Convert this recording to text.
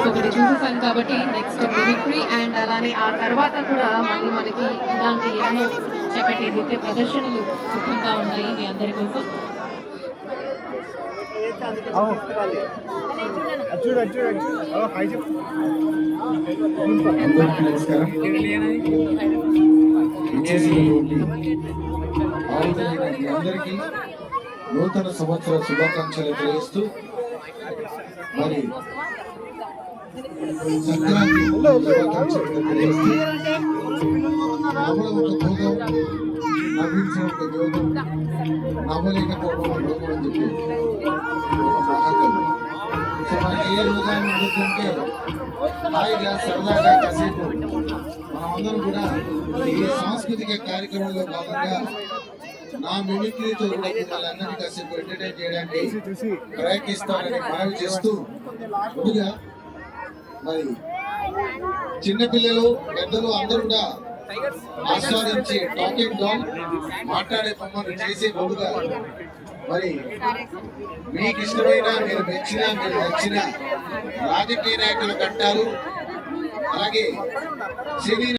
ఒకటి చూసేసాం కాబట్టి next mimicry and అలానే ఆ తర్వాత కూడా మళ్ళీ మనకి ఇలాంటి ఎన్నో చక్కటి నృత్య ప్రదర్శనలు సిద్ధంగా ఉన్నాయి మీ అందరి కోసం. అందరికీ నూతన సంవత్సర శుభాకాంక్షలు తెలియజేస్తూ మరి సంక్రాంతి శుభాకాంక్షలు తెలియజేస్తూ నవ్వడం ఒక భోగం, నవ్వించడం ఒక యోగం, నవ్వలేకపోవడం ఒక రోగం అని చెప్పి ఒక మహాకవి. సో మనకి ఏ రోగాన్ని అడుగుతుంటే హాయిగా సరదాగా కాసేపు మనమందరం కూడా ఈ సాంస్కృతిక కార్యక్రమంలో భాగంగా నా మిమిక్రీతో కూడా మిమ్మల్ని కాసేపు ఎంటర్టైన్ చేయడానికి ప్రయత్నిస్తానని మనవి చేస్తూ ముందుగా మరి చిన్నపిల్లలు పెద్దలు అందరూ కూడా ఆస్వాదించి టాకింగ్ డాల్ మాట్లాడే బొమ్మను చేసే బొమ్మగా మరి మీకు ఇష్టమైన మీరు మెచ్చిన మీరు నచ్చిన రాజకీయ నాయకులు కట్టారు, అలాగే సినీ